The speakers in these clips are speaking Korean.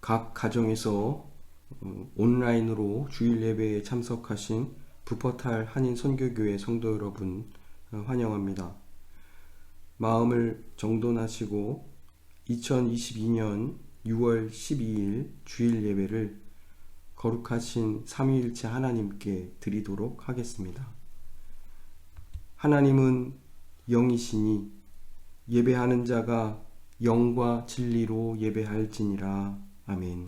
각 가정에서 온라인으로 주일 예배에 참석하신 부퍼탈 한인 선교교회 성도 여러분 환영합니다. 마음을 정돈하시고 2022년 6월 12일 주일 예배를 거룩하신 삼위일체 하나님께 드리도록 하겠습니다. 하나님은 영이시니 예배하는 자가 영과 진리로 예배할지니라. 아멘.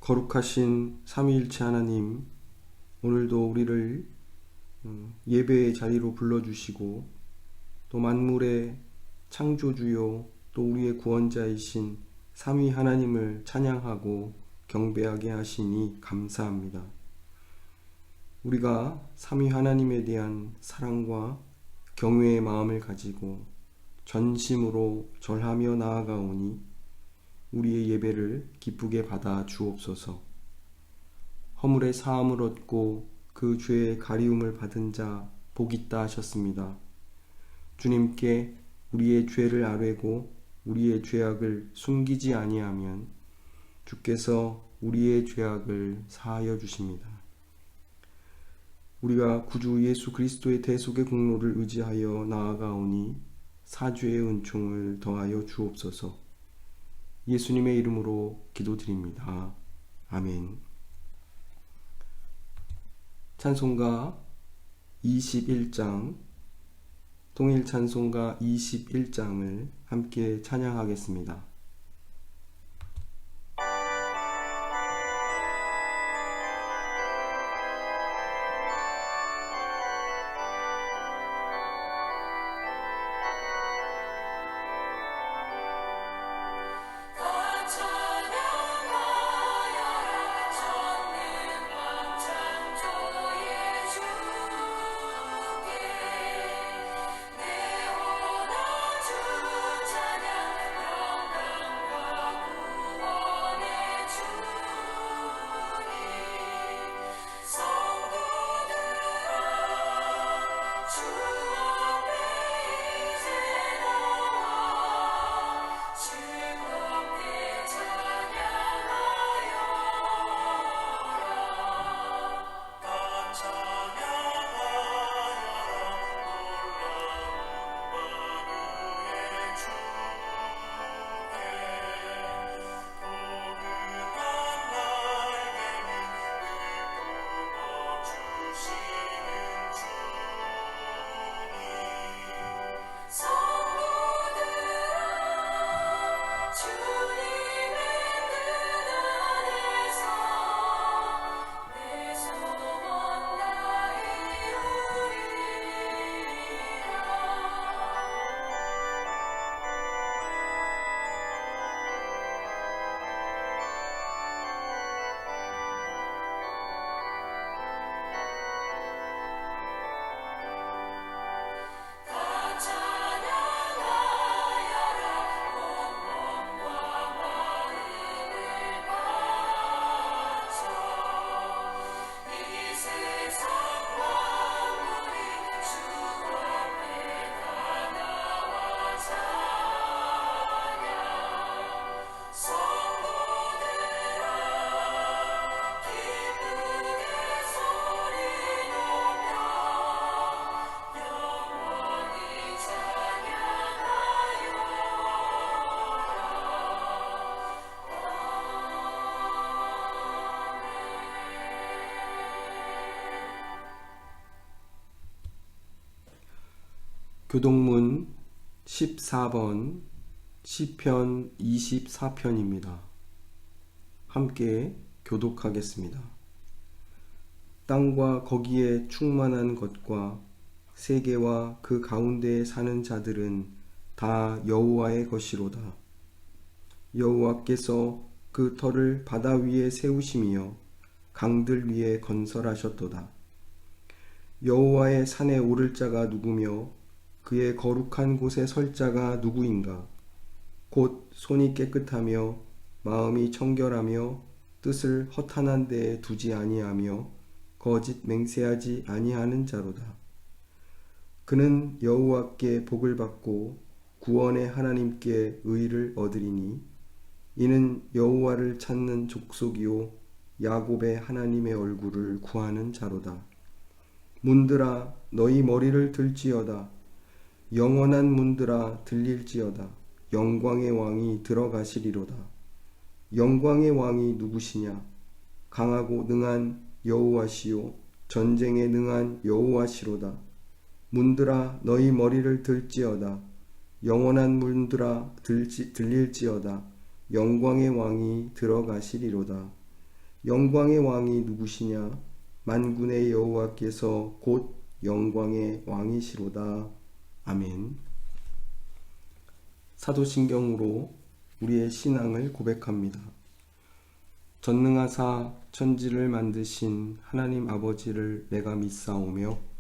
거룩하신 삼위일체 하나님, 오늘도 우리를 예배의 자리로 불러주시고 또 만물의 창조주요 또 우리의 구원자이신 삼위 하나님을 찬양하고 경배하게 하시니 감사합니다. 우리가 삼위 하나님에 대한 사랑과 경외의 마음을 가지고 전심으로 절하며 나아가오니 우리의 예배를 기쁘게 받아 주옵소서. 허물의 사함을 얻고 그 죄의 가리움을 받은 자 복 있다 하셨습니다. 주님께 우리의 죄를 아뢰고 우리의 죄악을 숨기지 아니하면 주께서 우리의 죄악을 사하여 주십니다. 우리가 구주 예수 그리스도의 대속의 공로를 의지하여 나아가오니 사죄의 은총을 더하여 주옵소서. 예수님의 이름으로 기도드립니다. 아멘. 찬송가 21장, 동일 찬송가 21장을 함께 찬양하겠습니다. 교동문 14번 시편 24편입니다. 함께 교독하겠습니다. 땅과 거기에 충만한 것과 세계와 그 가운데에 사는 자들은 다 여호와의 것이로다. 여호와께서 그 터를 바다 위에 세우심이여 강들 위에 건설하셨도다. 여호와의 산에 오를 자가 누구며 그의 거룩한 곳에 설 자가 누구인가? 곧 손이 깨끗하며 마음이 청결하며 뜻을 허탄한 데에 두지 아니하며 거짓 맹세하지 아니하는 자로다. 그는 여호와께 복을 받고 구원의 하나님께 의를 얻으리니 이는 여호와를 찾는 족속이요 야곱의 하나님의 얼굴을 구하는 자로다. 문들아 너희 머리를 들지어다. 영원한 문들아 들릴지어다. 영광의 왕이 들어가시리로다. 영광의 왕이 누구시냐? 강하고 능한 여호와시요 전쟁에 능한 여호와시로다. 문들아 너희 머리를 들지어다. 영원한 문들아 들릴지어다. 영광의 왕이 들어가시리로다. 영광의 왕이 누구시냐? 만군의 여호와께서 곧 영광의 왕이시로다. 아멘. 사도신경으로 우리의 신앙을 고백합니다. 전능하사 천지를 만드신 하나님 아버지를 내가 믿사오며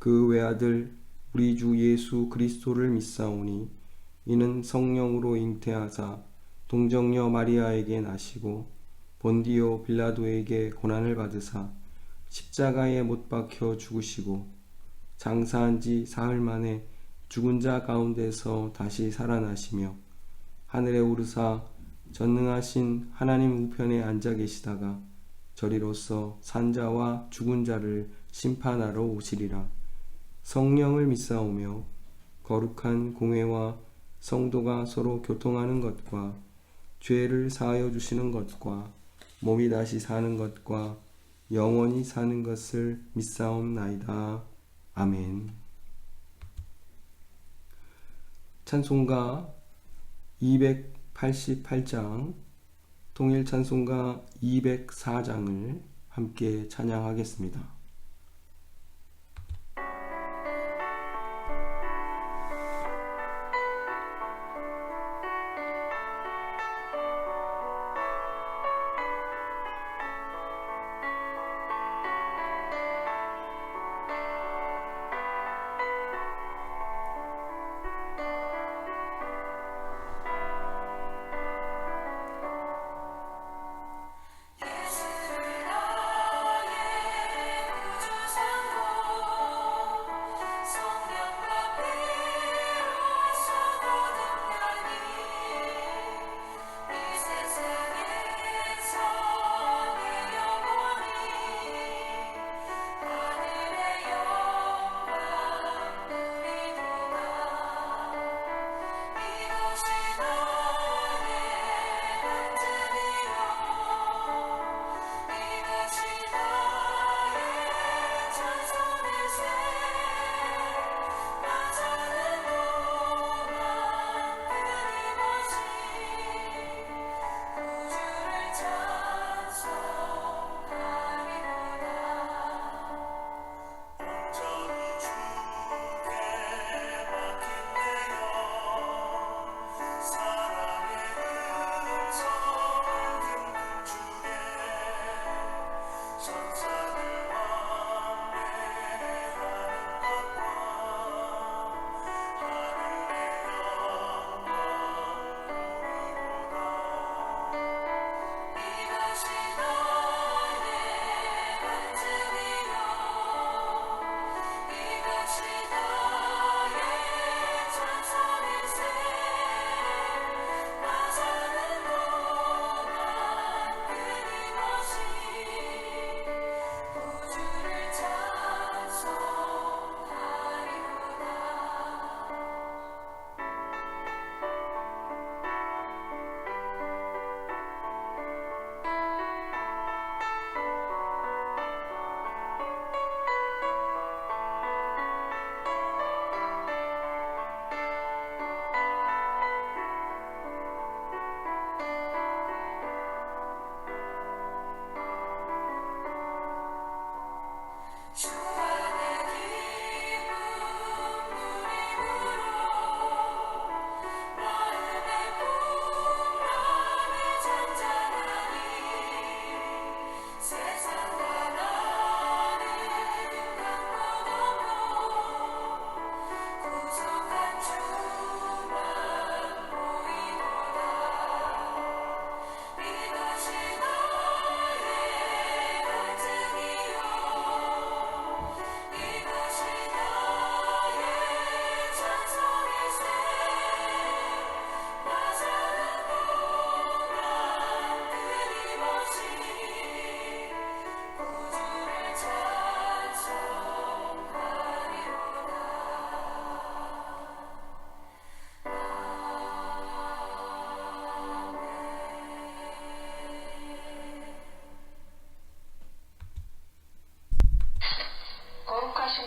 그 외아들 우리 주 예수 그리스도를 믿사오니 이는 성령으로 잉태하사 동정녀 마리아에게 나시고 본디오 빌라도에게 고난을 받으사 십자가에 못 박혀 죽으시고 장사한 지 사흘 만에 죽은 자 가운데서 다시 살아나시며 하늘에 오르사 전능하신 하나님 우편에 앉아 계시다가 저리로서 산자와 죽은 자를 심판하러 오시리라. 성령을 믿사오며 거룩한 공회와 성도가 서로 교통하는 것과 죄를 사하여 주시는 것과 몸이 다시 사는 것과 영원히 사는 것을 믿사옵나이다. 아멘. 찬송가 288장, 통일 찬송가 204장을 함께 찬양하겠습니다. 예수를 나의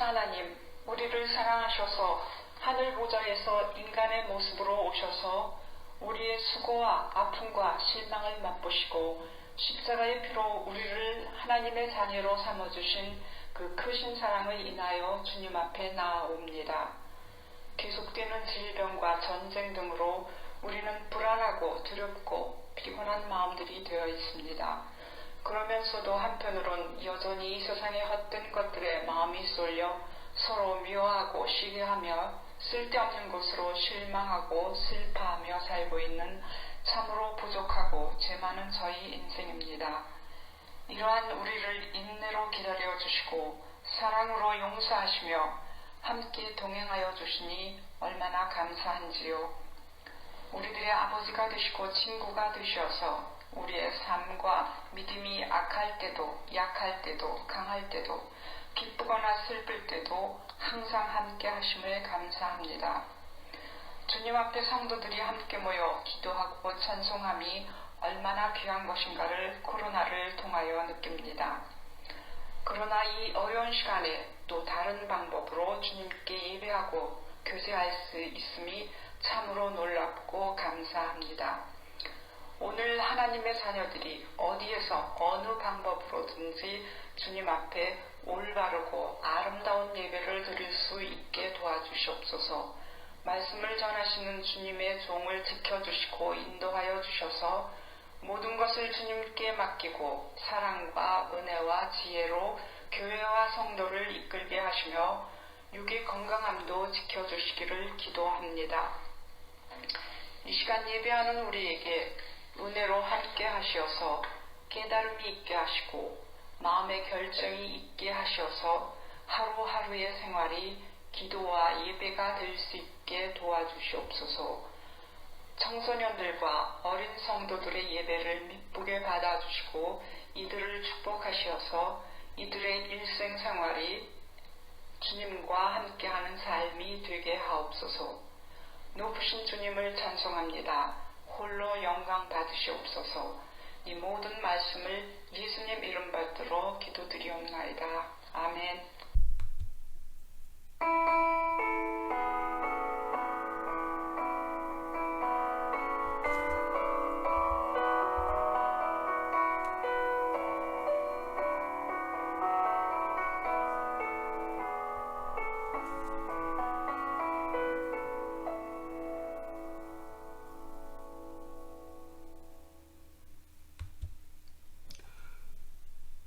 하나님, 우리를 사랑하셔서 하늘 보좌에서 인간의 모습으로 오셔서 우리의 수고와 아픔과 실망을 맛보시고 십자가의 피로 우리를 하나님의 자녀로 삼아주신 그 크신 사랑을 인하여 주님 앞에 나아옵니다. 계속되는 질병과 전쟁 등으로 우리는 불안하고 두렵고 피곤한 마음들이 되어 있습니다. 그러면서도 한편으론 여전히 이 세상의 헛된 것들에 마음이 쏠려 서로 미워하고 시기하며 쓸데없는 것으로 실망하고 슬퍼하며 살고 있는 참으로 부족하고 죄 많은 저희 인생입니다. 이러한 우리를 인내로 기다려 주시고 사랑으로 용서하시며 함께 동행하여 주시니 얼마나 감사한지요. 우리들의 아버지가 되시고 친구가 되셔서 우리의 삶과 믿음이 악할 때도 약할 때도 강할 때도 기쁘거나 슬플 때도 항상 함께 하심을 감사합니다. 주님 앞에 성도들이 함께 모여 기도하고 찬송함이 얼마나 귀한 것인가를 코로나를 통하여 느낍니다. 그러나 이 어려운 시간에 또 다른 방법으로 주님께 예배하고 교제할 수 있음이 참으로 놀랍고 감사합니다. 오늘 하나님의 자녀들이 어디에서 어느 방법으로든지 주님 앞에 올바르고 아름다운 예배를 드릴 수 있게 도와주시옵소서. 말씀을 전하시는 주님의 종을 지켜주시고 인도하여 주셔서 모든 것을 주님께 맡기고 사랑과 은혜와 지혜로 교회와 성도를 이끌게 하시며 육의 건강함도 지켜주시기를 기도합니다. 이 시간 예배하는 우리에게 은혜로 함께 하시어서 깨달음이 있게 하시고 마음의 결정이 있게 하셔서 하루하루의 생활이 기도와 예배가 될 수 있게 도와주시옵소서. 청소년들과 어린 성도들의 예배를 미쁘게 받아주시고 이들을 축복하시어서 이들의 일생생활이 주님과 함께하는 삶이 되게 하옵소서. 높으신 주님을 찬송합니다. 홀로 영광 받으시옵소서. 이 모든 말씀을 예수님 이름 받들어 기도드리옵나이다. 아멘.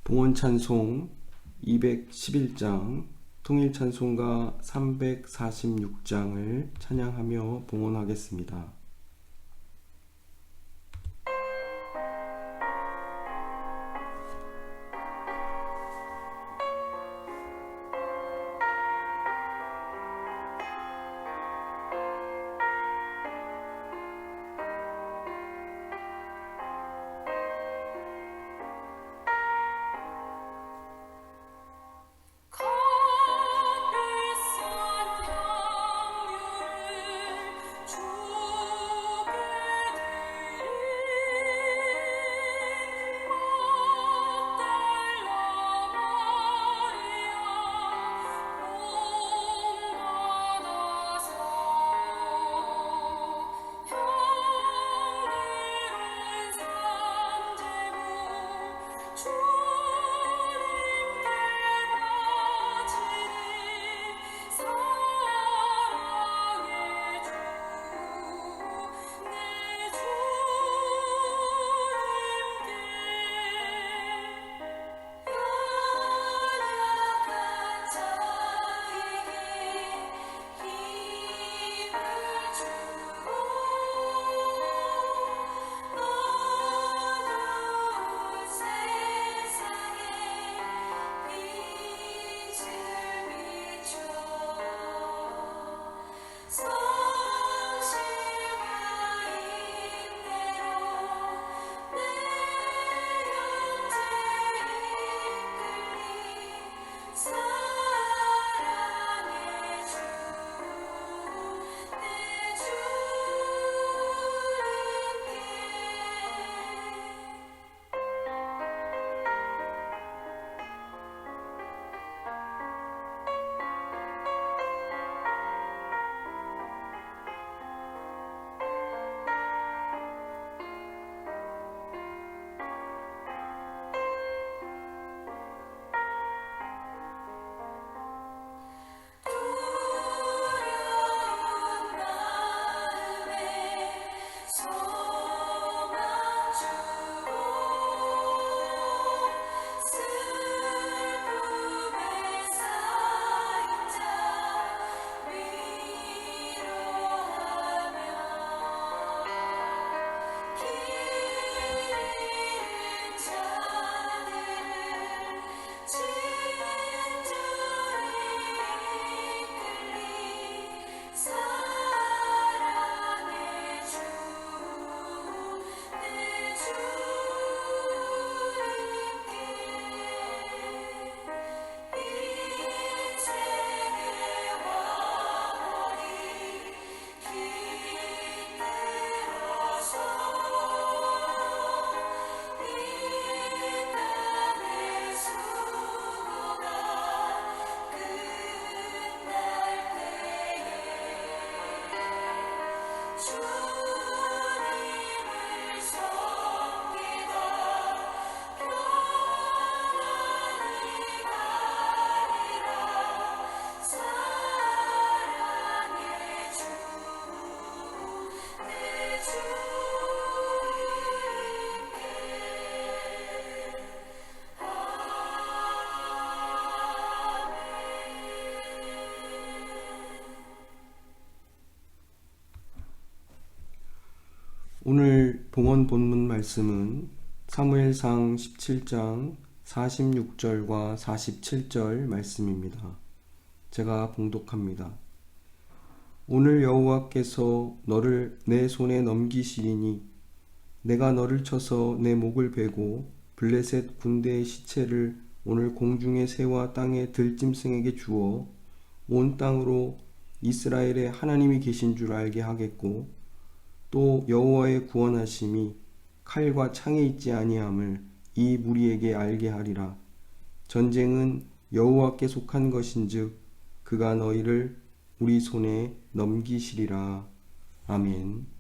봉헌찬송 211장, 통일찬송가 346장을 찬양하며 봉헌하겠습니다. 오늘 봉헌 본문 말씀은 사무엘상 17장 46절과 47절 말씀입니다. 제가 봉독합니다. 오늘 여호와께서 너를 내 손에 넘기시리니 내가 너를 쳐서 내 목을 베고 블레셋 군대의 시체를 오늘 공중의 새와 땅의 들짐승에게 주어 온 땅으로 이스라엘의 하나님이 계신 줄 알게 하겠고 또 여호와의 구원하심이 칼과 창에 있지 아니함을 이 무리에게 알게 하리라. 전쟁은 여호와께 속한 것인즉 그가 너희를 우리 손에 넘기시리라. 아멘.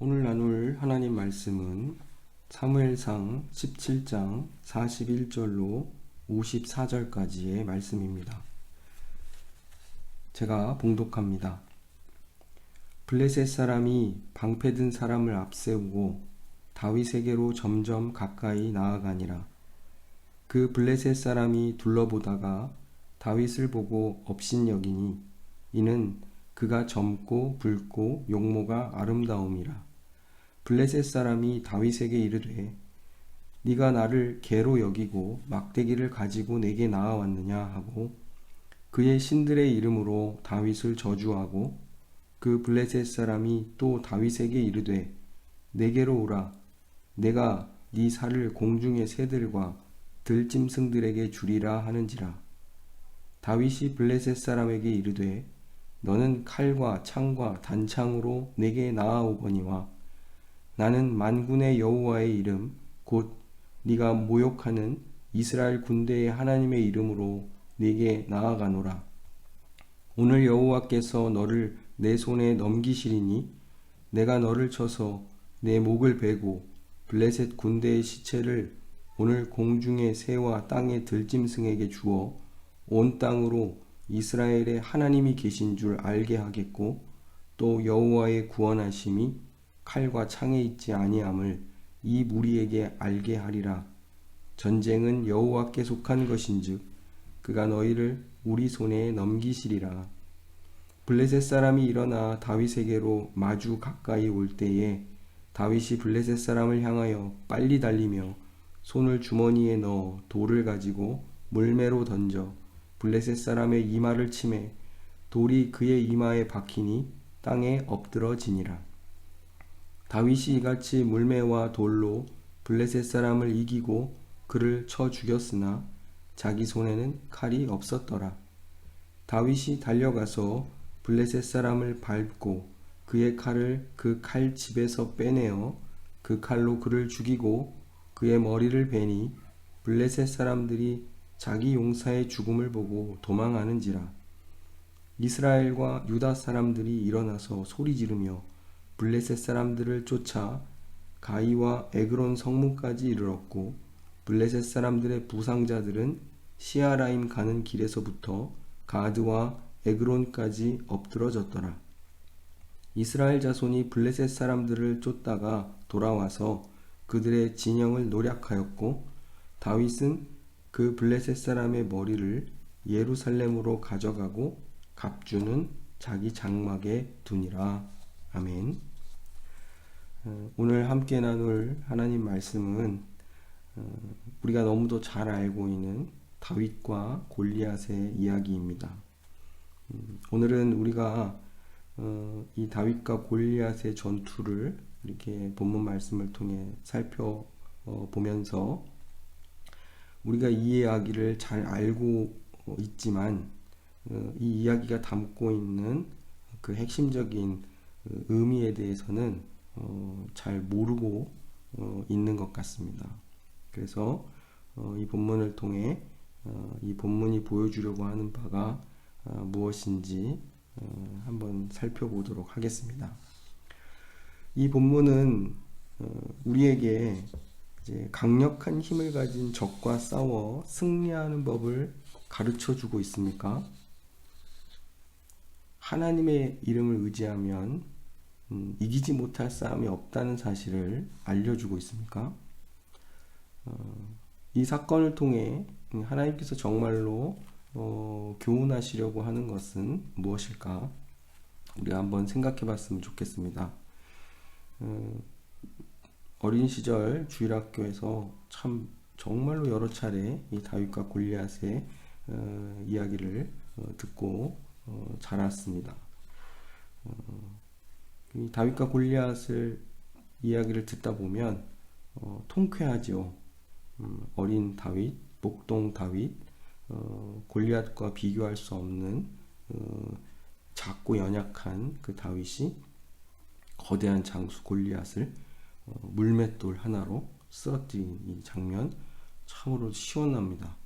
오늘 나눌 하나님 말씀은 사무엘상 17장 41절로 54절까지의 말씀입니다. 제가 봉독합니다. 블레셋 사람이 방패든 사람을 앞세우고 다윗에게로 점점 가까이 나아가니라. 그 블레셋 사람이 둘러보다가 다윗을 보고 업신여기니 이는 그가 젊고 붉고 용모가 아름다움이라. 블레셋 사람이 다윗에게 이르되 네가 나를 개로 여기고 막대기를 가지고 내게 나아왔느냐 하고 그의 신들의 이름으로 다윗을 저주하고 그 블레셋 사람이 또 다윗에게 이르되 내게로 오라. 내가 네 살을 공중의 새들과 들짐승들에게 주리라 하는지라. 다윗이 블레셋 사람에게 이르되 너는 칼과 창과 단창으로 내게 나아오거니와 나는 만군의 여호와의 이름 곧 네가 모욕하는 이스라엘 군대의 하나님의 이름으로 네게 나아가노라. 오늘 여호와께서 너를 내 손에 넘기시리니 내가 너를 쳐서 내 목을 베고 블레셋 군대의 시체를 오늘 공중의 새와 땅의 들짐승에게 주어 온 땅으로 이스라엘의 하나님이 계신 줄 알게 하겠고 또 여호와의 구원하심이 칼과 창에 있지 아니함을 이 무리에게 알게 하리라. 전쟁은 여호와께 속한 것인즉 그가 너희를 우리 손에 넘기시리라. 블레셋 사람이 일어나 다윗에게로 마주 가까이 올 때에 다윗이 블레셋 사람을 향하여 빨리 달리며 손을 주머니에 넣어 돌을 가지고 물매로 던져 블레셋 사람의 이마를 치매 돌이 그의 이마에 박히니 땅에 엎드러지니라. 다윗이 이같이 물매와 돌로 블레셋 사람을 이기고 그를 쳐 죽였으나 자기 손에는 칼이 없었더라. 다윗이 달려가서 블레셋 사람을 밟고 그의 칼을 그 칼집에서 빼내어 그 칼로 그를 죽이고 그의 머리를 베니 블레셋 사람들이 자기 용사의 죽음을 보고 도망하는지라. 이스라엘과 유다 사람들이 일어나서 소리 지르며 블레셋 사람들을 쫓아 가이와 에그론 성문까지 이르렀고 블레셋 사람들의 부상자들은 시아라임 가는 길에서부터 가드와 에그론까지 엎드러졌더라. 이스라엘 자손이 블레셋 사람들을 쫓다가 돌아와서 그들의 진영을 노략하였고 다윗은 그 블레셋 사람의 머리를 예루살렘으로 가져가고 갑주는 자기 장막에 두니라. 아멘. 오늘 함께 나눌 하나님 말씀은 우리가 너무도 잘 알고 있는 다윗과 골리앗의 이야기입니다. 오늘은 우리가 이 다윗과 골리앗의 전투를 이렇게 본문 말씀을 통해 살펴보면서 우리가 이 이야기를 잘 알고 있지만 이 이야기가 담고 있는 그 핵심적인 의미에 대해서는 잘 모르고 있는 것 같습니다. 그래서 이 본문을 통해 이 본문이 보여주려고 하는 바가 무엇인지 한번 살펴보도록 하겠습니다. 이 본문은 우리에게 이제 강력한 힘을 가진 적과 싸워 승리하는 법을 가르쳐 주고 있습니까? 하나님의 이름을 의지하면 이기지 못할 싸움이 없다는 사실을 알려주고 있습니까? 이 사건을 통해 하나님께서 정말로 교훈하시려고 하는 것은 무엇일까? 우리가 한번 생각해 봤으면 좋겠습니다. 어린 시절 주일학교에서 참 정말로 여러 차례 이 다윗과 골리앗의 이야기를 듣고 자랐습니다. 이 다윗과 골리앗을 이야기를 듣다 보면 통쾌하죠. 어린 다윗, 목동 다윗, 골리앗과 비교할 수 없는 작고 연약한 그 다윗이 거대한 장수 골리앗을 물맷돌 하나로 쓰러뜨린 이 장면 참으로 시원합니다.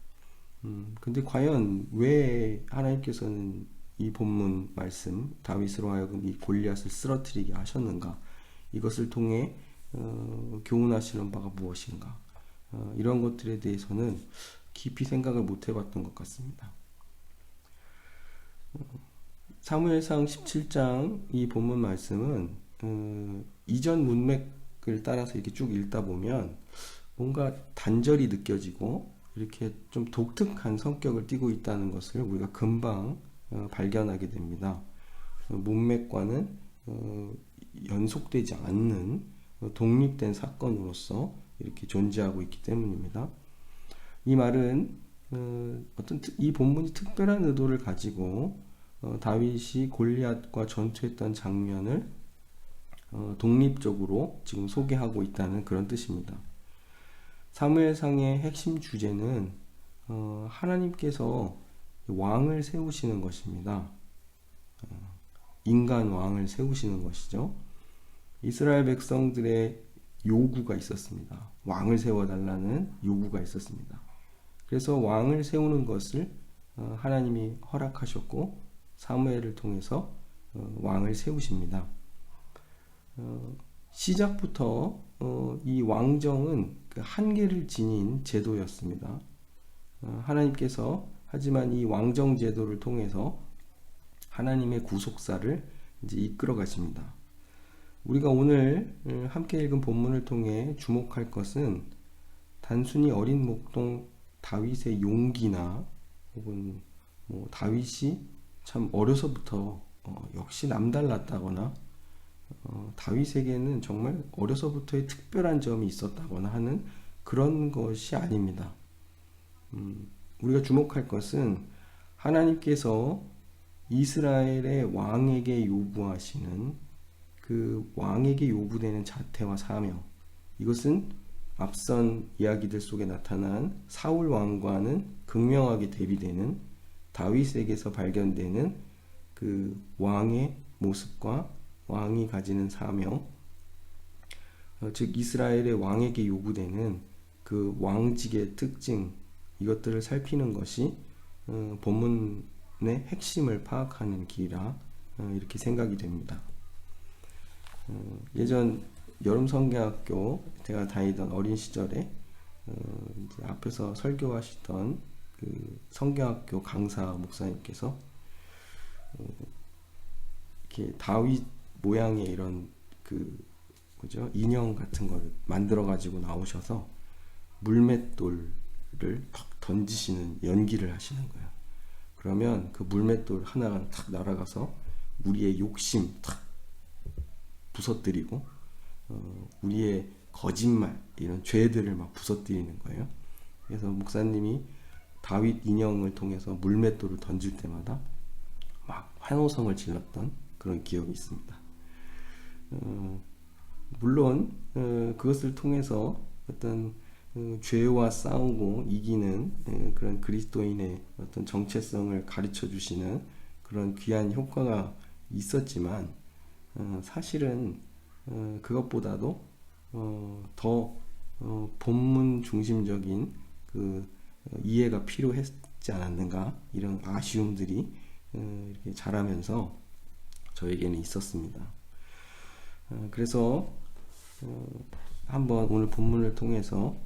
근데 과연 왜 하나님께서는 이 본문 말씀 다윗으로 하여금 이 골리앗을 쓰러뜨리게 하셨는가? 이것을 통해 교훈하시는 바가 무엇인가? 이런 것들에 대해서는 깊이 생각을 못 해봤던 것 같습니다. 사무엘상 17장 이 본문 말씀은 이전 문맥을 따라서 이렇게 쭉 읽다 보면 뭔가 단절이 느껴지고 이렇게 좀 독특한 성격을 띠고 있다는 것을 우리가 금방 발견하게 됩니다. 문맥과는 연속되지 않는 독립된 사건으로서 이렇게 존재하고 있기 때문입니다. 이 말은 이 본문이 특별한 의도를 가지고 다윗이 골리앗과 전투했던 장면을 독립적으로 지금 소개하고 있다는 그런 뜻입니다. 사무엘상의 핵심 주제는 하나님께서 왕을 세우시는 것입니다. 인간 왕을 세우시는 것이죠. 이스라엘 백성들의 요구가 있었습니다. 왕을 세워달라는 요구가 있었습니다. 그래서 왕을 세우는 것을 하나님이 허락하셨고 사무엘을 통해서 왕을 세우십니다. 시작부터 이 왕정은 그 한계를 지닌 제도였습니다. 하나님께서 하지만 이 왕정 제도를 통해서 하나님의 구속사를 이제 이끌어 가십니다. 우리가 오늘 함께 읽은 본문을 통해 주목할 것은 단순히 어린 목동 다윗의 용기나 혹은 뭐 다윗이 참 어려서부터 역시 남달랐다거나 다윗에게는 정말 어려서부터의 특별한 점이 있었다거나 하는 그런 것이 아닙니다. 우리가 주목할 것은 하나님께서 이스라엘의 왕에게 요구하시는 그 왕에게 요구되는 자태와 사명, 이것은 앞선 이야기들 속에 나타난 사울 왕과는 극명하게 대비되는 다윗에게서 발견되는 그 왕의 모습과 왕이 가지는 사명, 즉 이스라엘의 왕에게 요구되는 그 왕직의 특징, 이것들을 살피는 것이 본문의 핵심을 파악하는 길이라 이렇게 생각이 됩니다. 예전 여름성경학교 제가 다니던 어린 시절에 이제 앞에서 설교하시던 그 성경학교 강사 목사님께서 이렇게 다윗 모양의 이런 그 뭐죠? 인형 같은 걸 만들어 가지고 나오셔서 물맷돌을 탁 던지시는 연기를 하시는 거예요. 그러면 그 물맷돌 하나가 탁 날아가서 우리의 욕심 탁 부서뜨리고 우리의 거짓말 이런 죄들을 막 부서뜨리는 거예요. 그래서 목사님이 다윗 인형을 통해서 물맷돌을 던질 때마다 막 환호성을 질렀던 그런 기억이 있습니다. 물론 그것을 통해서 어떤 죄와 싸우고 이기는 그런 그리스도인의 어떤 정체성을 가르쳐 주시는 그런 귀한 효과가 있었지만 사실은 그것보다도 더 본문 중심적인 그 이해가 필요했지 않았는가, 이런 아쉬움들이 이렇게 자라면서 저에게는 있었습니다. 그래서 한번 오늘 본문을 통해서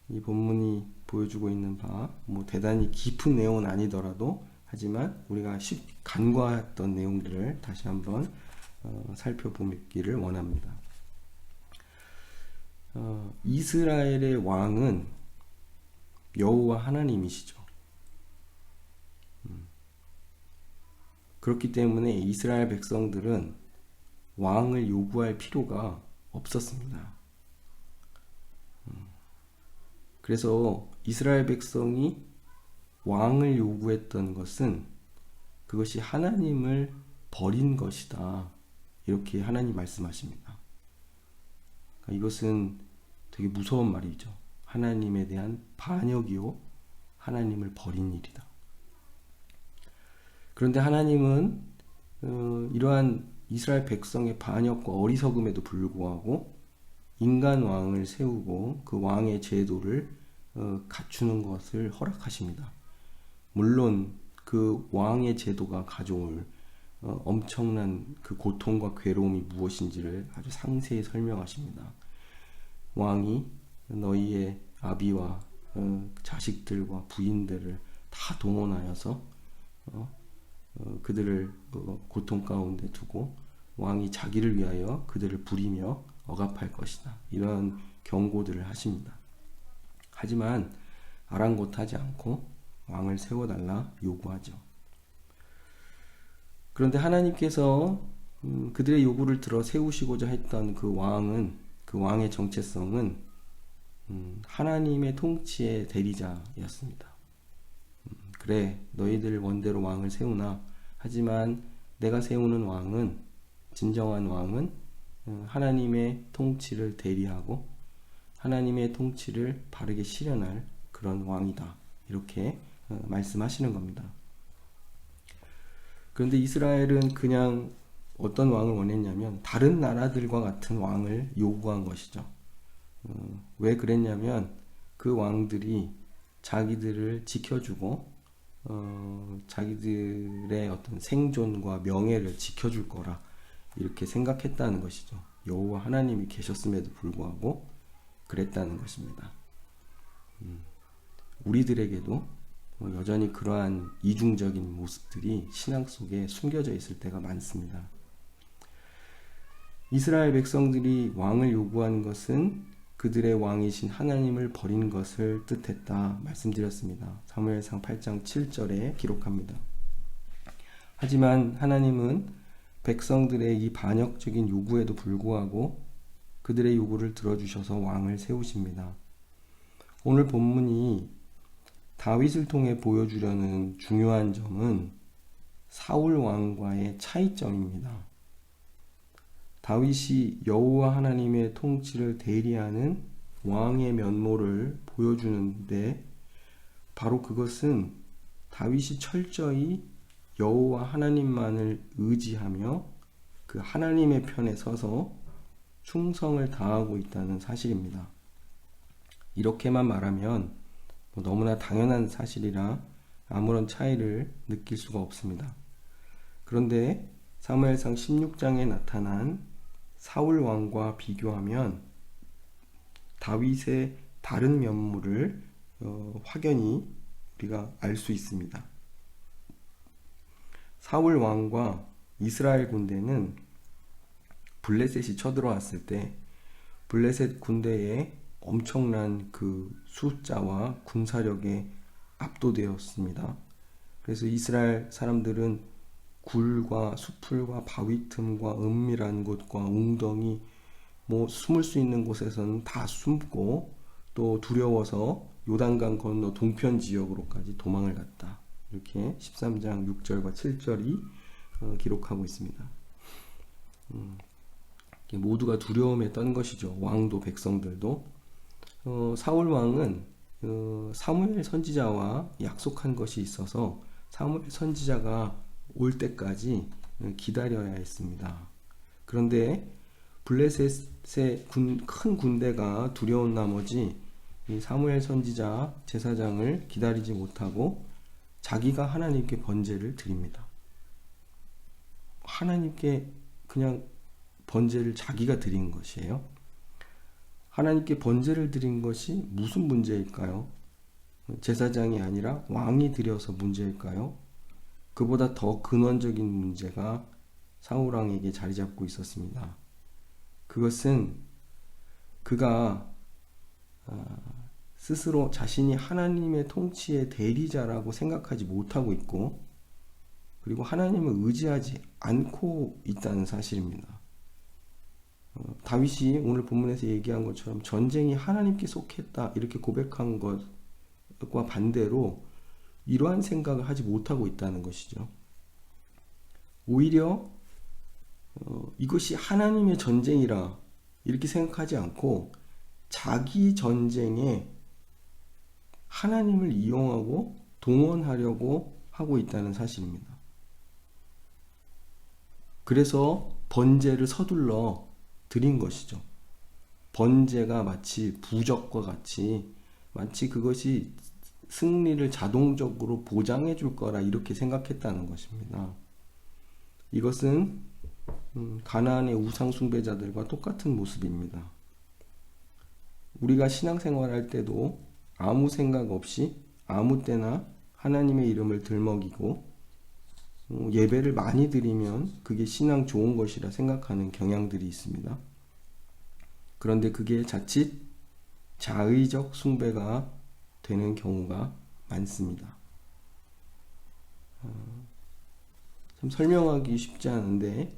이 본문이 보여주고 있는 바, 뭐 대단히 깊은 내용은 아니더라도 하지만 우리가 간과했던 내용들을 다시 한번 살펴보기를 원합니다. 이스라엘의 왕은 여호와 하나님이시죠. 그렇기 때문에 이스라엘 백성들은 왕을 요구할 필요가 없었습니다. 그래서 이스라엘 백성이 왕을 요구했던 것은 그것이 하나님을 버린 것이다, 이렇게 하나님 말씀하십니다. 이것은 되게 무서운 말이죠. 하나님에 대한 반역이요 하나님을 버린 일이다. 그런데 하나님은 이러한 이스라엘 백성의 반역과 어리석음에도 불구하고 인간 왕을 세우고 그 왕의 제도를 갖추는 것을 허락하십니다. 물론 그 왕의 제도가 가져올 엄청난 그 고통과 괴로움이 무엇인지를 아주 상세히 설명하십니다. 왕이 너희의 아비와 자식들과 부인들을 다 동원하여서 그들을 고통 가운데 두고 왕이 자기를 위하여 그들을 부리며 억압할 것이다. 이런 경고들을 하십니다. 하지만 아랑곳하지 않고 왕을 세워달라 요구하죠. 그런데 하나님께서 그들의 요구를 들어 세우시고자 했던 그 왕의 정체성은 하나님의 통치의 대리자였습니다. 그래, 너희들 원대로 왕을 세우나, 하지만 내가 세우는 왕은, 진정한 왕은 하나님의 통치를 대리하고 하나님의 통치를 바르게 실현할 그런 왕이다. 이렇게 말씀하시는 겁니다. 그런데 이스라엘은 그냥 어떤 왕을 원했냐면 다른 나라들과 같은 왕을 요구한 것이죠. 왜 그랬냐면 그 왕들이 자기들을 지켜주고 자기들의 어떤 생존과 명예를 지켜줄 거라 이렇게 생각했다는 것이죠. 여호와 하나님이 계셨음에도 불구하고 그랬다는 것입니다. 우리들에게도 여전히 그러한 이중적인 모습들이 신앙 속에 숨겨져 있을 때가 많습니다. 이스라엘 백성들이 왕을 요구한 것은 그들의 왕이신 하나님을 버린 것을 뜻했다 말씀드렸습니다. 사무엘상 8장 7절에 기록합니다. 하지만 하나님은 백성들의 이 반역적인 요구에도 불구하고 그들의 요구를 들어주셔서 왕을 세우십니다. 오늘 본문이 다윗을 통해 보여주려는 중요한 점은 사울 왕과의 차이점입니다. 다윗이 여호와 하나님의 통치를 대리하는 왕의 면모를 보여주는데 바로 그것은 다윗이 철저히 여호와 하나님만을 의지하며 그 하나님의 편에 서서 충성을 다하고 있다는 사실입니다. 이렇게만 말하면 너무나 당연한 사실이라 아무런 차이를 느낄 수가 없습니다. 그런데 사무엘상 16장에 나타난 사울 왕과 비교하면 다윗의 다른 면모를 확연히 우리가 알 수 있습니다. 사울 왕과 이스라엘 군대는 블레셋이 쳐들어왔을 때 블레셋 군대의 엄청난 그 숫자와 군사력에 압도되었습니다. 그래서 이스라엘 사람들은 굴과 수풀과 바위 틈과 은밀한 곳과 웅덩이 숨을 수 있는 곳에서는 다 숨고 또 두려워서 요단강 건너 동편 지역으로까지 도망을 갔다. 이렇게 13장 6절과 7절이 기록하고 있습니다. 모두가 두려움에 떤 것이죠. 왕도 백성들도. 사울 왕은 사무엘 선지자와 약속한 것이 있어서 사무엘 선지자가 올 때까지 기다려야 했습니다. 그런데 블레셋의 큰 군대가 두려운 나머지 이 사무엘 선지자 제사장을 기다리지 못하고 자기가 하나님께 번제를 드립니다. 하나님께 그냥 번제를 자기가 드린 것이에요. 하나님께 번제를 드린 것이 무슨 문제일까요? 제사장이 아니라 왕이 드려서 문제일까요? 그보다 더 근원적인 문제가 사울왕에게 자리 잡고 있었습니다. 그것은 그가 스스로 자신이 하나님의 통치의 대리자라고 생각하지 못하고 있고 그리고 하나님을 의지하지 않고 있다는 사실입니다. 다윗이 오늘 본문에서 얘기한 것처럼 전쟁이 하나님께 속했다 이렇게 고백한 것과 반대로 이러한 생각을 하지 못하고 있다는 것이죠. 오히려 이것이 하나님의 전쟁이라 이렇게 생각하지 않고 자기 전쟁에 하나님을 이용하고 동원하려고 하고 있다는 사실입니다. 그래서 번제를 서둘러 드린 것이죠. 번제가 마치 부적과 같이 마치 그것이 승리를 자동적으로 보장해 줄 거라 이렇게 생각했다는 것입니다. 이것은 가나안의 우상 숭배자들과 똑같은 모습입니다. 우리가 신앙생활할 때도 아무 생각 없이 아무 때나 하나님의 이름을 들먹이고 예배를 많이 드리면 그게 신앙 좋은 것이라 생각하는 경향들이 있습니다. 그런데 그게 자칫 자의적 숭배가 되는 경우가 많습니다. 참 설명하기 쉽지 않은데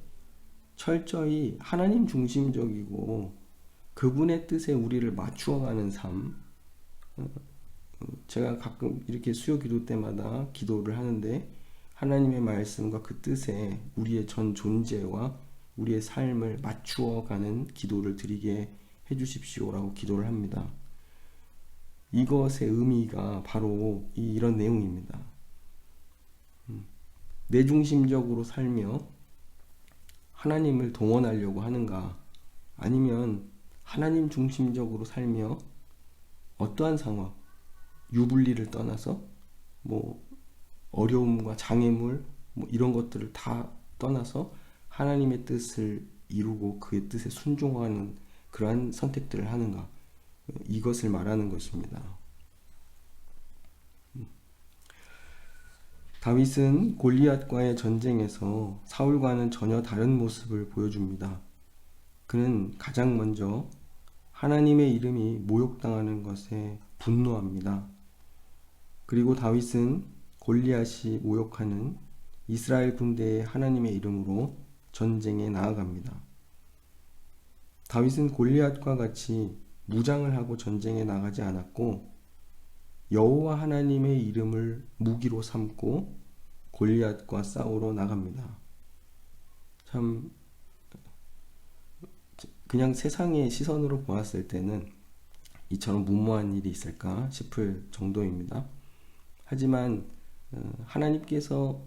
철저히 하나님 중심적이고 그분의 뜻에 우리를 맞추어가는 삶. 제가 가끔 이렇게 수요 기도 때마다 기도를 하는데 하나님의 말씀과 그 뜻에 우리의 전 존재와 우리의 삶을 맞추어가는 기도를 드리게 해주십시오라고 기도를 합니다. 이것의 의미가 바로 이런 내용입니다. 내중심적으로 살며 하나님을 동원하려고 하는가, 아니면 하나님 중심적으로 살며 어떠한 상황, 유불리를 떠나서 어려움과 장애물 이런 것들을 다 떠나서 하나님의 뜻을 이루고 그의 뜻에 순종하는 그러한 선택들을 하는가, 이것을 말하는 것입니다. 다윗은 골리앗과의 전쟁에서 사울과는 전혀 다른 모습을 보여줍니다. 그는 가장 먼저 하나님의 이름이 모욕당하는 것에 분노합니다. 그리고 다윗은 골리앗이 모욕하는 이스라엘 군대의 하나님의 이름으로 전쟁에 나아갑니다. 다윗은 골리앗과 같이 무장을 하고 전쟁에 나가지 않았고 여호와 하나님의 이름을 무기로 삼고 골리앗과 싸우러 나갑니다. 참 그냥 세상의 시선으로 보았을 때는 이처럼 무모한 일이 있을까 싶을 정도입니다. 하지만 하나님께서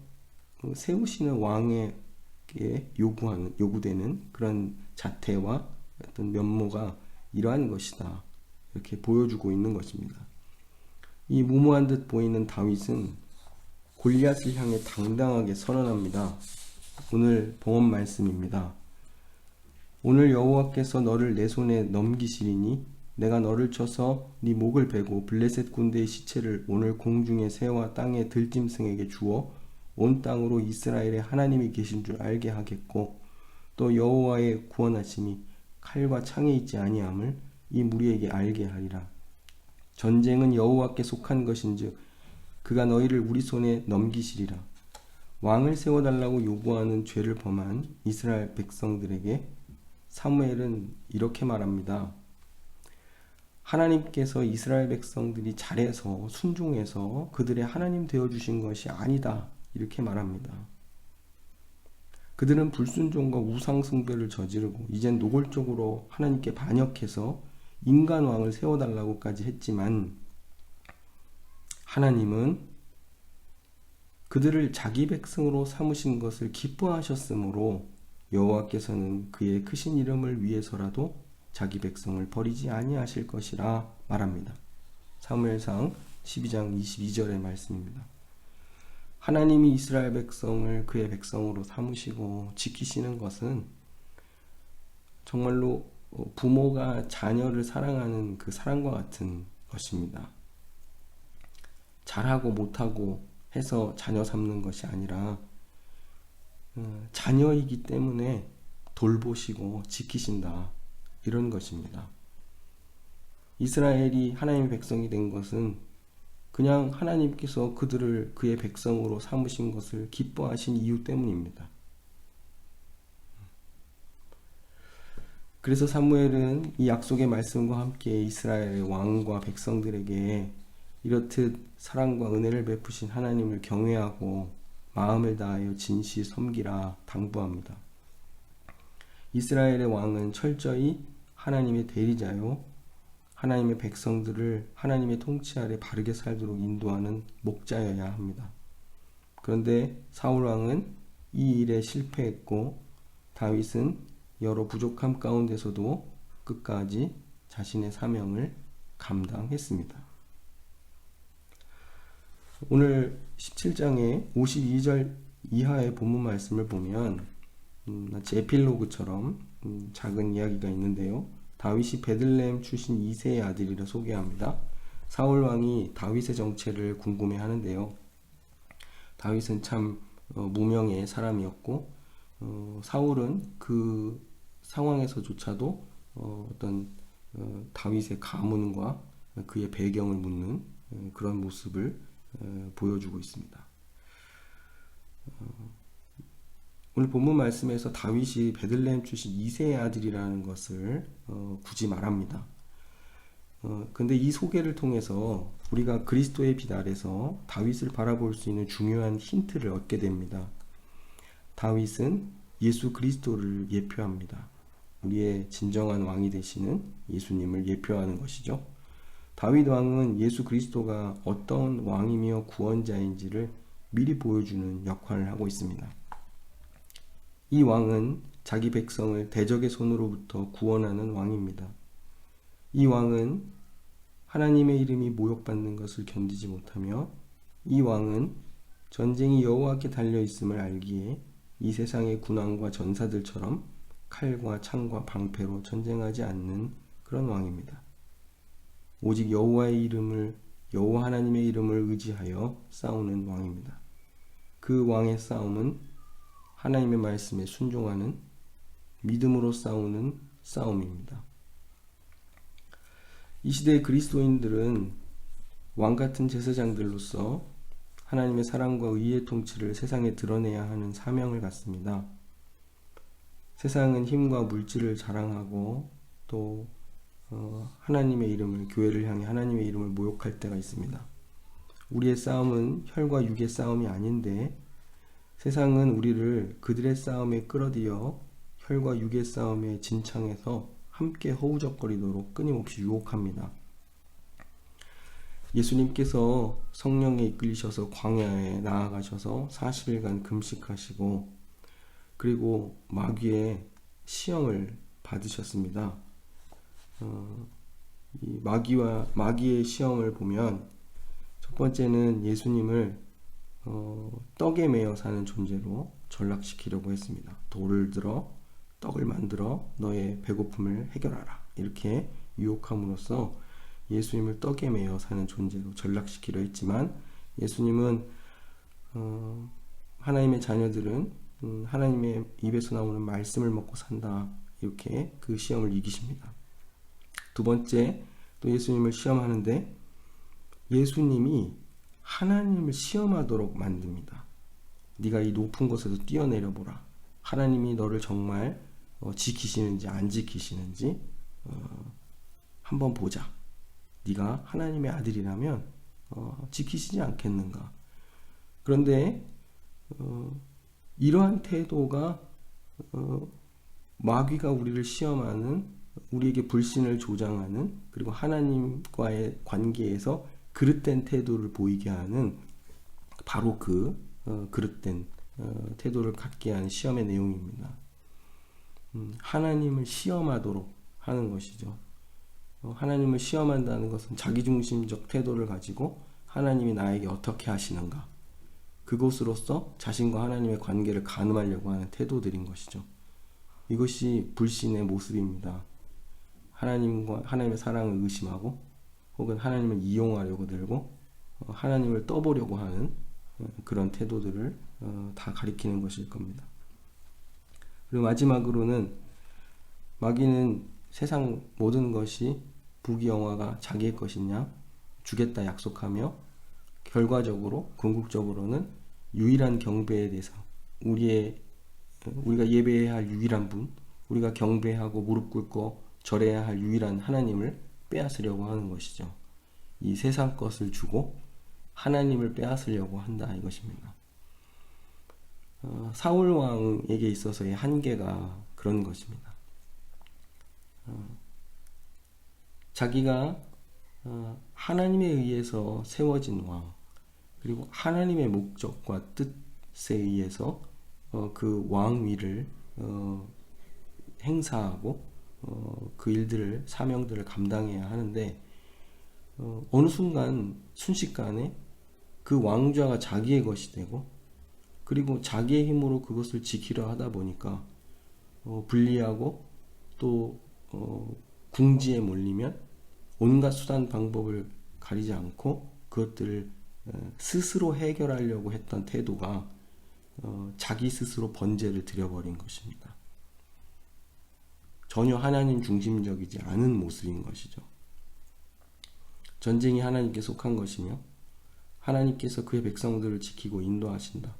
세우시는 왕에게 요구되는 그런 자태와 어떤 면모가 이러한 것이다, 이렇게 보여주고 있는 것입니다. 이 무모한 듯 보이는 다윗은 골리앗을 향해 당당하게 선언합니다. 오늘 봉헌 말씀입니다. 오늘 여호와께서 너를 내 손에 넘기시리니 내가 너를 쳐서 네 목을 베고 블레셋 군대의 시체를 오늘 공중의 새와 땅의 들짐승에게 주어 온 땅으로 이스라엘의 하나님이 계신 줄 알게 하겠고 또 여호와의 구원하심이 칼과 창에 있지 아니함을 이 무리에게 알게 하리라. 전쟁은 여호와께 속한 것인즉 그가 너희를 우리 손에 넘기시리라. 왕을 세워달라고 요구하는 죄를 범한 이스라엘 백성들에게 사무엘은 이렇게 말합니다. 하나님께서 이스라엘 백성들이 잘해서 순종해서 그들의 하나님 되어주신 것이 아니다, 이렇게 말합니다. 그들은 불순종과 우상숭배를 저지르고 이젠 노골적으로 하나님께 반역해서 인간 왕을 세워달라고까지 했지만 하나님은 그들을 자기 백성으로 삼으신 것을 기뻐하셨으므로 여호와께서는 그의 크신 이름을 위해서라도 자기 백성을 버리지 아니하실 것이라 말합니다. 사무엘상 12장 22절의 말씀입니다. 하나님이 이스라엘 백성을 그의 백성으로 삼으시고 지키시는 것은 정말로 부모가 자녀를 사랑하는 그 사랑과 같은 것입니다. 잘하고 못하고 해서 자녀 삼는 것이 아니라 자녀이기 때문에 돌보시고 지키신다, 이런 것입니다. 이스라엘이 하나님의 백성이 된 것은 그냥 하나님께서 그들을 그의 백성으로 삼으신 것을 기뻐하신 이유 때문입니다. 그래서 사무엘은 이 약속의 말씀과 함께 이스라엘의 왕과 백성들에게 이렇듯 사랑과 은혜를 베푸신 하나님을 경외하고 마음을 다하여 진시 섬기라 당부합니다. 이스라엘의 왕은 철저히 하나님의 대리자요, 하나님의 백성들을 하나님의 통치 아래 바르게 살도록 인도하는 목자여야 합니다. 그런데 사울 왕은 이 일에 실패했고 다윗은 여러 부족함 가운데서도 끝까지 자신의 사명을 감당했습니다. 오늘 17장의 52절 이하의 본문 말씀을 보면 마치 에필로그처럼 작은 이야기가 있는데요. 다윗이 베들레헴 출신 2세의 아들이라 소개합니다. 사울 왕이 다윗의 정체를 궁금해하는데요. 다윗은 참 무명의 사람이었고 사울은 그 상황에서조차도 어떤 다윗의 가문과 그의 배경을 묻는 그런 모습을 보여주고 있습니다. 오늘 본문 말씀에서 다윗이 베들레헴 출신 2세의 아들이라는 것을 굳이 말합니다. 근데 이 소개를 통해서 우리가 그리스도의 빛 아래서 다윗을 바라볼 수 있는 중요한 힌트를 얻게 됩니다. 다윗은 예수 그리스도를 예표합니다. 우리의 진정한 왕이 되시는 예수님을 예표하는 것이죠. 다윗 왕은 예수 그리스도가 어떤 왕이며 구원자인지를 미리 보여주는 역할을 하고 있습니다. 이 왕은 자기 백성을 대적의 손으로부터 구원하는 왕입니다. 이 왕은 하나님의 이름이 모욕받는 것을 견디지 못하며 이 왕은 전쟁이 여호와께 달려있음을 알기에 이 세상의 군왕과 전사들처럼 칼과 창과 방패로 전쟁하지 않는 그런 왕입니다. 오직 여호와 하나님의 이름을 의지하여 싸우는 왕입니다. 그 왕의 싸움은 하나님의 말씀에 순종하는 믿음으로 싸우는 싸움입니다. 이 시대의 그리스도인들은 왕같은 제사장들로서 하나님의 사랑과 의의 통치를 세상에 드러내야 하는 사명을 갖습니다. 세상은 힘과 물질을 자랑하고 또 하나님의 이름을, 교회를 향해 하나님의 이름을 모욕할 때가 있습니다. 우리의 싸움은 혈과 육의 싸움이 아닌데 세상은 우리를 그들의 싸움에 끌어들여 혈과 육의 싸움에 진창해서 함께 허우적거리도록 끊임없이 유혹합니다. 예수님께서 성령에 이끌리셔서 광야에 나아가셔서 40일간 금식하시고 그리고 마귀의 시험을 받으셨습니다. 이 마귀의 시험을 보면 첫 번째는 예수님을 떡에 매여 사는 존재로 전락시키려고 했습니다. 돌을 들어 떡을 만들어 너의 배고픔을 해결하라, 이렇게 유혹함으로써 예수님을 떡에 매여 사는 존재로 전락시키려 했지만 예수님은 하나님의 자녀들은 하나님의 입에서 나오는 말씀을 먹고 산다, 이렇게 그 시험을 이기십니다. 두 번째, 또 예수님을 시험하는데 예수님이 하나님을 시험하도록 만듭니다. 네가 이 높은 곳에서 뛰어내려 보라. 하나님이 너를 정말 지키시는지 안 지키시는지 한번 보자. 네가 하나님의 아들이라면 지키시지 않겠는가. 그런데 이러한 태도가 마귀가 우리를 시험하는, 우리에게 불신을 조장하는, 그리고 하나님과의 관계에서 그릇된 태도를 보이게 하는 바로 그 그릇된 태도를 갖게 하는 시험의 내용입니다. 하나님을 시험하도록 하는 것이죠. 하나님을 시험한다는 것은 자기중심적 태도를 가지고 하나님이 나에게 어떻게 하시는가, 그것으로서 자신과 하나님의 관계를 가늠하려고 하는 태도들인 것이죠. 이것이 불신의 모습입니다. 하나님의 사랑을 의심하고 혹은 하나님을 이용하려고 들고 하나님을 떠보려고 하는 그런 태도들을 다 가리키는 것일 겁니다. 그리고 마지막으로는 마귀는 세상 모든 것이 부귀영화가 자기의 것이냐 주겠다 약속하며 결과적으로 궁극적으로는 유일한 경배에 대해서 우리가 예배해야 할 유일한 분, 우리가 경배하고 무릎 꿇고 절해야 할 유일한 하나님을 빼앗으려고 하는 것이죠. 이 세상 것을 주고 하나님을 빼앗으려고 한다, 이것입니다. 사울 왕에게 있어서의 한계가 그런 것입니다. 자기가 하나님에 의해서 세워진 왕, 그리고 하나님의 목적과 뜻에 의해서 그 왕위를 행사하고 그 일들을 사명들을 감당해야 하는데 어느 순간 순식간에 그 왕좌가 자기의 것이 되고 그리고 자기의 힘으로 그것을 지키려 하다 보니까 불리하고 또 궁지에 몰리면 온갖 수단 방법을 가리지 않고 그것들을 스스로 해결하려고 했던 태도가 자기 스스로 번제를 드려버린 것입니다. 전혀 하나님 중심적이지 않은 모습인 것이죠. 전쟁이 하나님께 속한 것이며 하나님께서 그의 백성들을 지키고 인도하신다.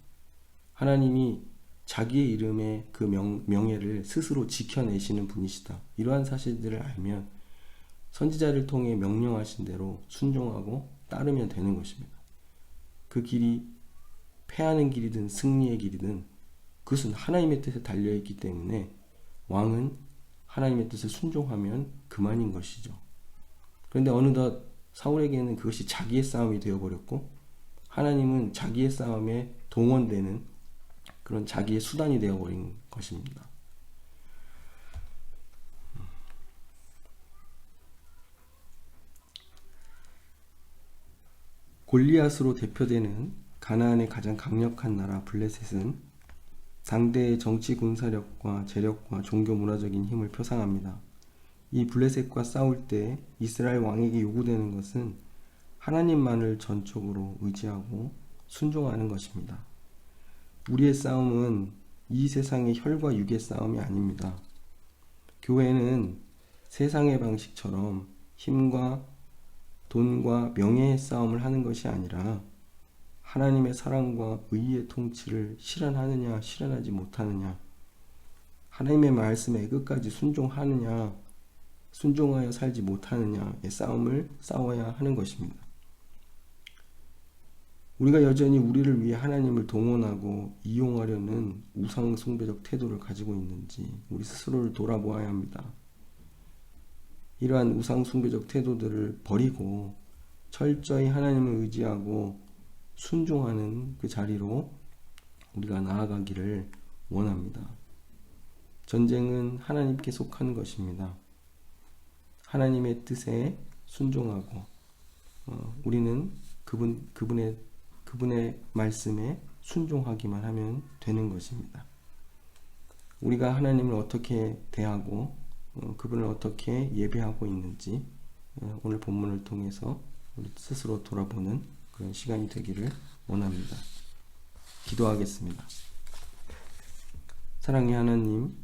하나님이 자기의 이름의 그 명예를 스스로 지켜내시는 분이시다. 이러한 사실들을 알면 선지자를 통해 명령하신 대로 순종하고 따르면 되는 것입니다. 그 길이 패하는 길이든 승리의 길이든 그것은 하나님의 뜻에 달려있기 때문에 왕은 하나님의 뜻을 순종하면 그만인 것이죠. 그런데 어느덧 사울에게는 그것이 자기의 싸움이 되어버렸고 하나님은 자기의 싸움에 동원되는 그런 자기의 수단이 되어버린 것입니다. 골리앗으로 대표되는 가나안의 가장 강력한 나라 블레셋은 당대의 정치 군사력과 재력과 종교 문화적인 힘을 표상합니다. 이 블레셋과 싸울 때 이스라엘 왕에게 요구되는 것은 하나님만을 전적으로 의지하고 순종하는 것입니다. 우리의 싸움은 이 세상의 혈과 육의 싸움이 아닙니다. 교회는 세상의 방식처럼 힘과 돈과 명예의 싸움을 하는 것이 아니라 하나님의 사랑과 의의 통치를 실현하느냐 실현하지 못하느냐, 하나님의 말씀에 끝까지 순종하느냐 순종하여 살지 못하느냐의 싸움을 싸워야 하는 것입니다. 우리가 여전히 우리를 위해 하나님을 동원하고 이용하려는 우상 숭배적 태도를 가지고 있는지 우리 스스로를 돌아보아야 합니다. 이러한 우상 숭배적 태도들을 버리고 철저히 하나님을 의지하고 순종하는 그 자리로 우리가 나아가기를 원합니다. 전쟁은 하나님께 속한 것입니다. 하나님의 뜻에 순종하고 우리는 그분의 말씀에 순종하기만 하면 되는 것입니다. 우리가 하나님을 어떻게 대하고 그분을 어떻게 예배하고 있는지 오늘 본문을 통해서 우리 스스로 돌아보는 그런 시간이 되기를 원합니다. 기도하겠습니다. 사랑의 하나님,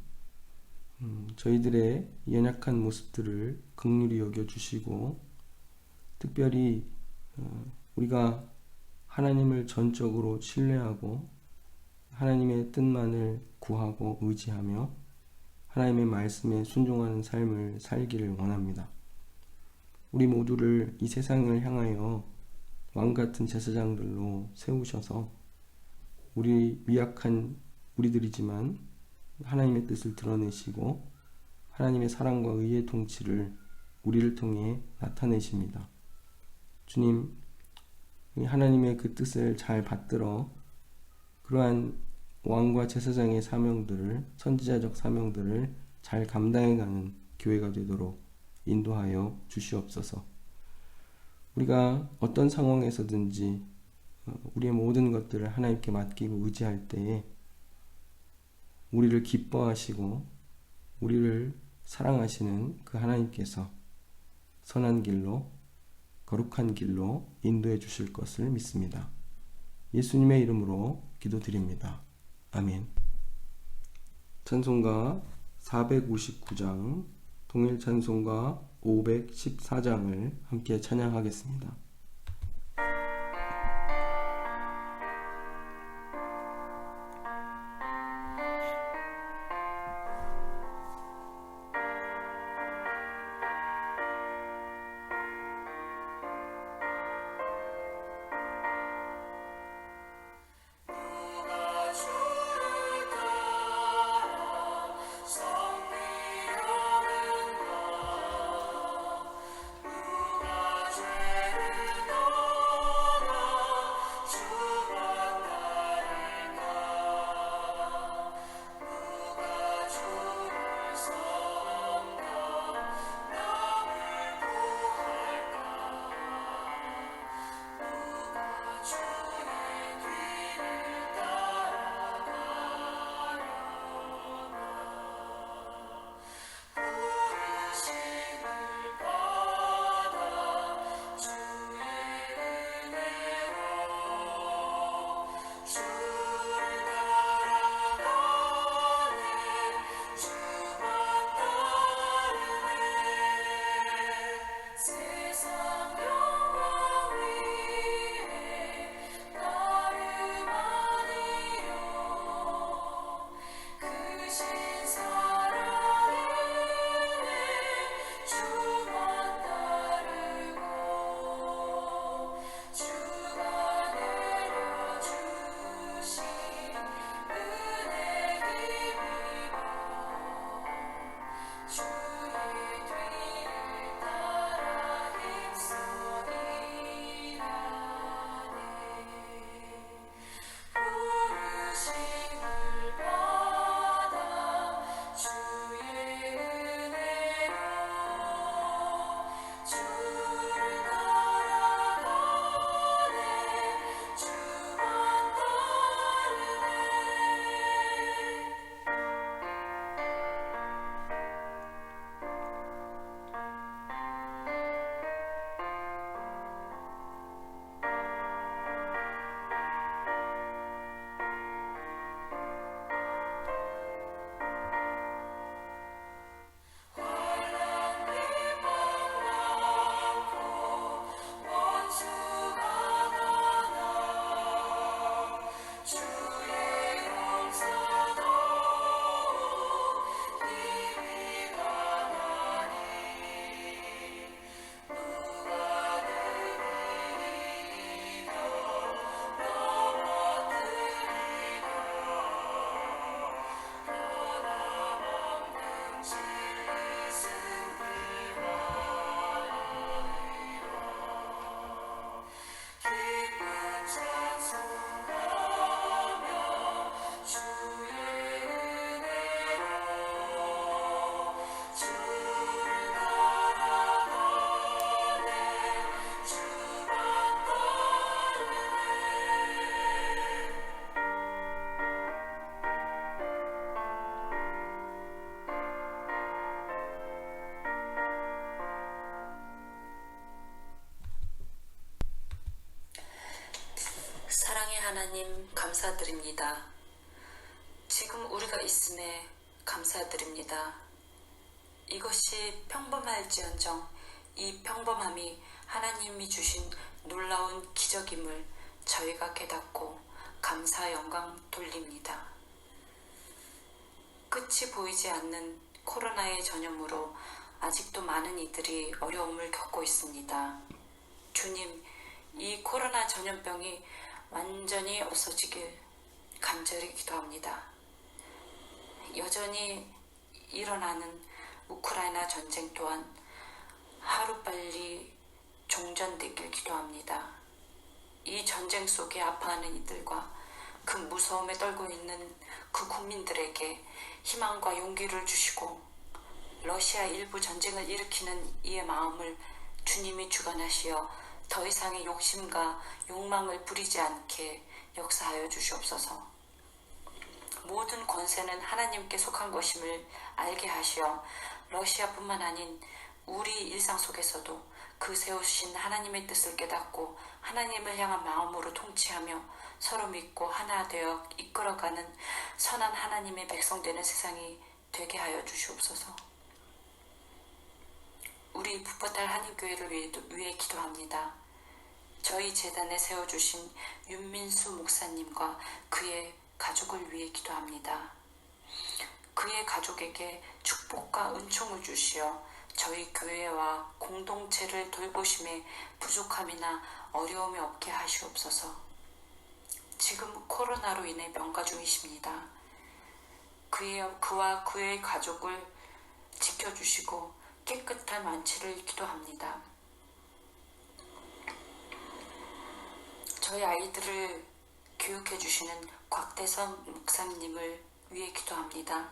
저희들의 연약한 모습들을 긍휼히 여겨주시고 특별히 우리가 하나님을 전적으로 신뢰하고 하나님의 뜻만을 구하고 의지하며 하나님의 말씀에 순종하는 삶을 살기를 원합니다. 우리 모두를 이 세상을 향하여 왕같은 제사장들로 세우셔서 우리 미약한 우리들이지만 하나님의 뜻을 드러내시고 하나님의 사랑과 의의 통치를 우리를 통해 나타내십니다. 주님, 하나님의 그 뜻을 잘 받들어 그러한 왕과 제사장의 사명들을, 선지자적 사명들을 잘 감당해가는 교회가 되도록 인도하여 주시옵소서. 우리가 어떤 상황에서든지 우리의 모든 것들을 하나님께 맡기고 의지할 때에 우리를 기뻐하시고 우리를 사랑하시는 그 하나님께서 선한 길로, 거룩한 길로 인도해 주실 것을 믿습니다. 예수님의 이름으로 기도드립니다. 아멘. 찬송가 459장, 동일 찬송가 514장을 함께 찬양하겠습니다. 누가 죄를 감사드립니다. 지금 우리가 있음에 감사드립니다. 이것이 평범할지언정 이 평범함이 하나님이 주신 놀라운 기적임을 저희가 깨닫고 감사 영광 돌립니다. 끝이 보이지 않는 코로나의 전염으로 아직도 많은 이들이 어려움을 겪고 있습니다. 주님, 이 코로나 전염병이 완전히 없어지길 간절히 기도합니다. 여전히 일어나는 우크라이나 전쟁 또한 하루빨리 종전되길 기도합니다. 이 전쟁 속에 아파하는 이들과 그 무서움에 떨고 있는 그 국민들에게 희망과 용기를 주시고 러시아 일부 전쟁을 일으키는 이의 마음을 주님이 주관하시어 더 이상의 욕심과 욕망을 부리지 않게 역사하여 주시옵소서. 모든 권세는 하나님께 속한 것임을 알게 하시어 러시아뿐만 아닌 우리 일상 속에서도 그 세우신 하나님의 뜻을 깨닫고 하나님을 향한 마음으로 통치하며 서로 믿고 하나 되어 이끌어가는 선한 하나님의 백성 되는 세상이 되게 하여 주시옵소서. 우리 부포탈 한인교회를 위해 기도합니다. 저희 재단에 세워주신 윤민수 목사님과 그의 가족을 위해 기도합니다. 그의 가족에게 축복과 은총을 주시어 저희 교회와 공동체를 돌보심에 부족함이나 어려움이 없게 하시옵소서. 지금 코로나로 인해 명가 중이십니다. 그와 그의 가족을 지켜주시고 깨끗한 완치를 기도합니다. 저희 아이들을 교육해 주시는 곽대선 목사님을 위해 기도합니다.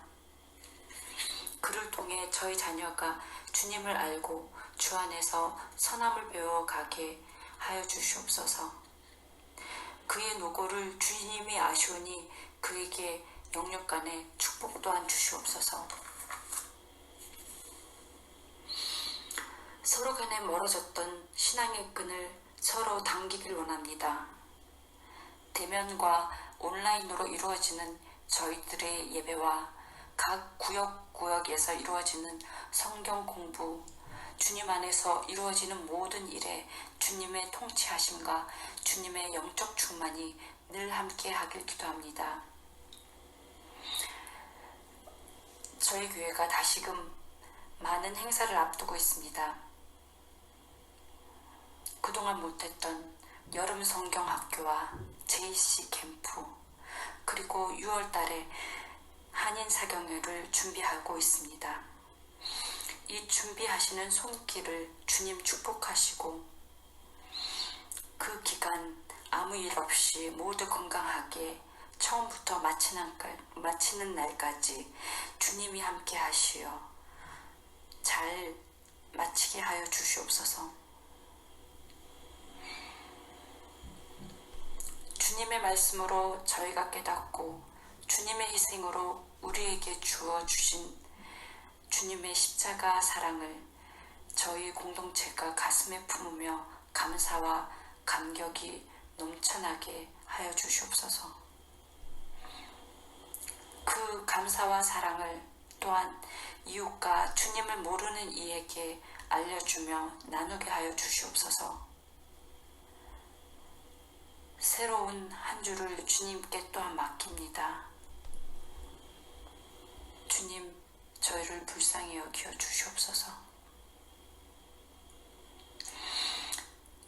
그를 통해 저희 자녀가 주님을 알고 주 안에서 선함을 배워가게 하여 주시옵소서. 그의 노고를 주님이 아시오니 그에게 영육간에 축복 또한 주시옵소서. 서로 간에 멀어졌던 신앙의 끈을 서로 당기길 원합니다. 대면과 온라인으로 이루어지는 저희들의 예배와 각 구역에서 이루어지는 성경 공부, 주님 안에서 이루어지는 모든 일에 주님의 통치하심과 주님의 영적 충만이 늘 함께 하길 기도합니다. 저희 교회가 다시금 많은 행사를 앞두고 있습니다. 그동안 못했던 여름 성경 학교와 JC 캠프, 그리고 6월 달에 한인 사경회를 준비하고 있습니다. 이 준비하시는 손길을 주님 축복하시고 그 기간 아무 일 없이 모두 건강하게 처음부터 마치는 날까지 주님이 함께 하시어 잘 마치게 하여 주시옵소서. 주님의 말씀으로 저희가 깨닫고 주님의 희생으로 우리에게 주어주신 주님의 십자가 사랑을 저희 공동체가 가슴에 품으며 감사와 감격이 넘쳐나게 하여 주시옵소서. 그 감사와 사랑을 또한 이웃과 주님을 모르는 이에게 알려주며 나누게 하여 주시옵소서. 새로운 한 주를 주님께 또한 맡깁니다. 주님, 저희를 불쌍히 여겨 주시옵소서.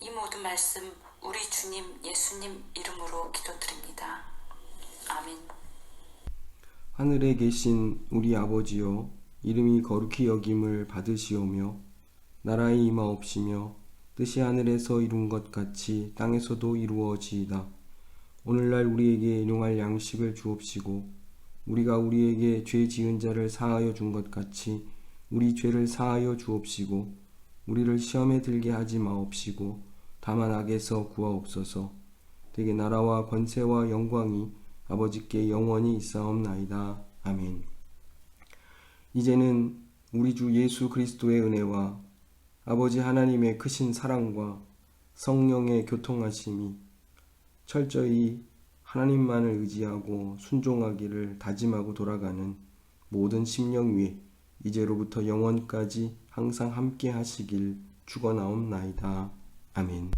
이 모든 말씀 우리 주님 예수님 이름으로 기도드립니다. 아멘. 하늘에 계신 우리 아버지여, 이름이 거룩히 여김을 받으시오며 나라의 임하옵시며 뜻이 하늘에서 이룬 것 같이 땅에서도 이루어지이다. 오늘날 우리에게 일용할 양식을 주옵시고 우리가 우리에게 죄 지은 자를 사하여 준 것 같이 우리 죄를 사하여 주옵시고 우리를 시험에 들게 하지 마옵시고 다만 악에서 구하옵소서. 되게 나라와 권세와 영광이 아버지께 영원히 있사옵나이다. 아멘. 이제는 우리 주 예수 그리스도의 은혜와 아버지 하나님의 크신 사랑과 성령의 교통하심이 철저히 하나님만을 의지하고 순종하기를 다짐하고 돌아가는 모든 심령 위에 이제로부터 영원까지 항상 함께 하시길 축원하옵나이다. 아멘.